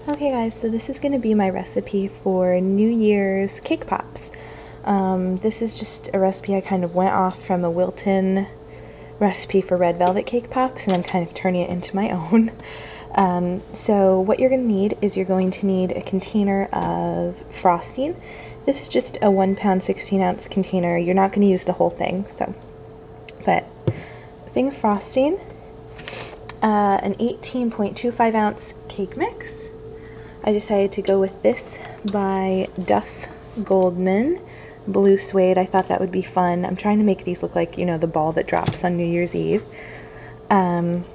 Okay guys, so this is going to be my recipe for New Year's cake pops. This is just a recipe I kind of went off from a Wilton recipe for red velvet cake pops, and I'm kind of turning it into my own. So what you're going to need is you're going to need a container of frosting. This is just a 1 pound 16 ounce container. You're not going to use the whole thing, but a thing of frosting, an 18.25 ounce cake mix. I decided to go with this by Duff Goldman Blue Suede. I thought that would be fun. I'm trying to make these look like, you know, the ball that drops on New Year's Eve. Then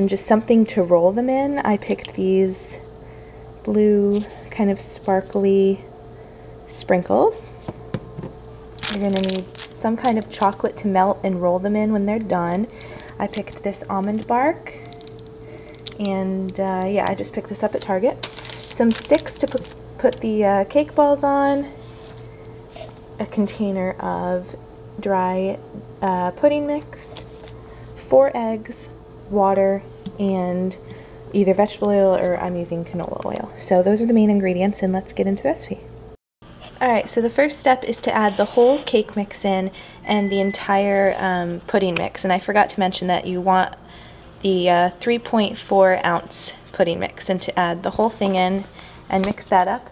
just something to roll them in. I picked these blue kind of sparkly sprinkles. You're going to need some kind of chocolate to melt and roll them in when they're done. I picked this almond bark, and yeah, I just picked this up at Target. Some sticks to put the cake balls on, a container of dry pudding mix, 4 eggs, water, and either vegetable oil or I'm using canola oil. So those are the main ingredients, and let's get into the recipe. Alright, so the first step is to add the whole cake mix in and the entire pudding mix. And I forgot to mention that you want the 3.4 ounce pudding mix, and to add the whole thing in and mix that up.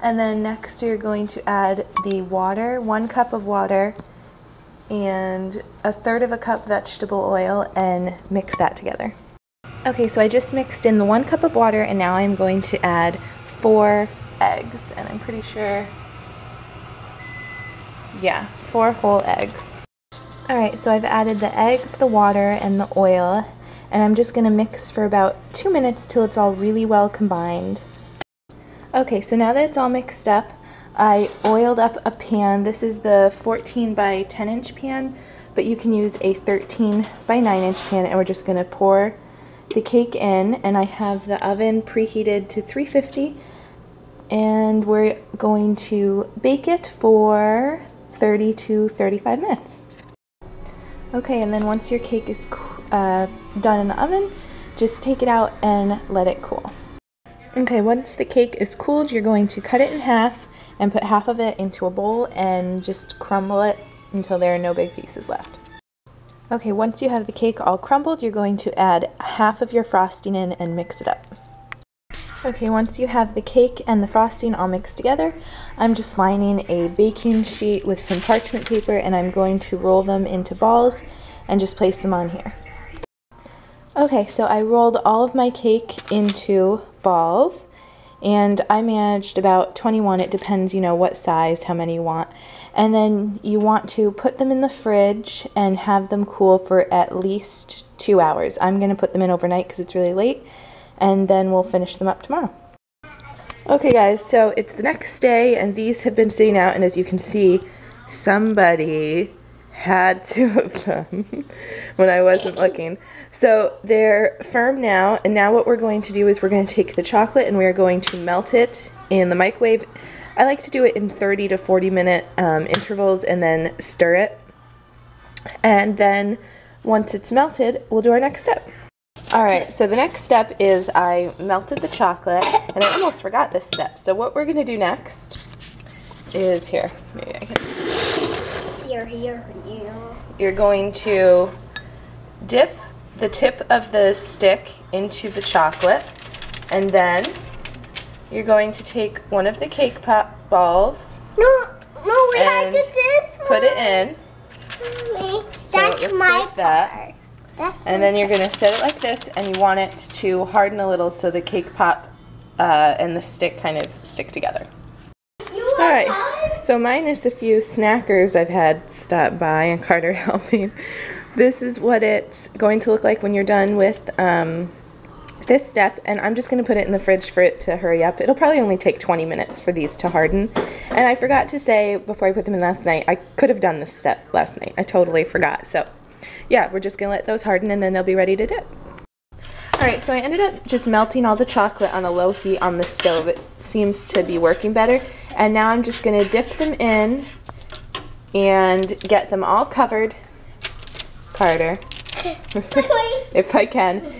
And then next you're going to add the water, 1 cup of water and 1/3 cup vegetable oil, and mix that together. Okay, so I just mixed in the 1 cup of water, and now I'm going to add 4 eggs, and I'm pretty sure, yeah, 4 whole eggs. Alright, so I've added the eggs, the water, and the oil, and I'm just going to mix for about 2 minutes till it's all really well combined. Okay, so now that it's all mixed up, I oiled up a pan. This is the 14 by 10 inch pan, but you can use a 13 by 9 inch pan, and we're just going to pour the cake in, and I have the oven preheated to 350, and we're going to bake it for 30 to 35 minutes. Okay, and then once your cake is done in the oven, just take it out and let it cool. Okay, once the cake is cooled, you're going to cut it in half and put half of it into a bowl and just crumble it until there are no big pieces left. Okay, once you have the cake all crumbled, you're going to add half of your frosting in and mix it up. Okay, once you have the cake and the frosting all mixed together, I'm just lining a baking sheet with some parchment paper, and I'm going to roll them into balls and just place them on here. Okay, so I rolled all of my cake into balls, and I managed about 21. It depends, you know, what size, how many you want. And then you want to put them in the fridge and have them cool for at least 2 hours. I'm going to put them in overnight because it's really late, and then we'll finish them up tomorrow. Okay guys, so it's the next day, and these have been sitting out, and as you can see, somebody had 2 of them when I wasn't looking. So they're firm now, and now what we're going to do is we're going to take the chocolate and we're going to melt it in the microwave. I like to do it in 30 to 40 minute intervals and then stir it. And then once it's melted, we'll do our next step. Alright, so the next step is I melted the chocolate, and I almost forgot this step. So what we're going to do next is, here, maybe I can... Here. You're going to dip the tip of the stick into the chocolate, and then you're going to take one of the cake pop balls. No, we have to do this one. Put it in. Mommy, so that's my like that. And then you're going to set it like this, and you want it to harden a little so the cake pop and the stick kind of stick together. Alright, so minus a few snackers I've had stop by and Carter helping, this is what it's going to look like when you're done with this step, and I'm just going to put it in the fridge for it to hurry up. It'll probably only take 20 minutes for these to harden. And I forgot to say before I put them in last night, I could have done this step last night. I totally forgot. So yeah, we're just going to let those harden, and then they'll be ready to dip. Alright, so I ended up just melting all the chocolate on a low heat on the stove. It seems to be working better. And now I'm just going to dip them in and get them all covered. Carter, if I can.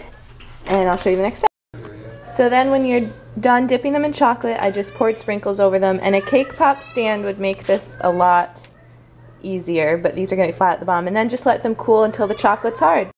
And I'll show you the next step. So then when you're done dipping them in chocolate, I just poured sprinkles over them, and a cake pop stand would make this a lot easier, but these are going to be flat at the bottom. And then just let them cool until the chocolate's hard.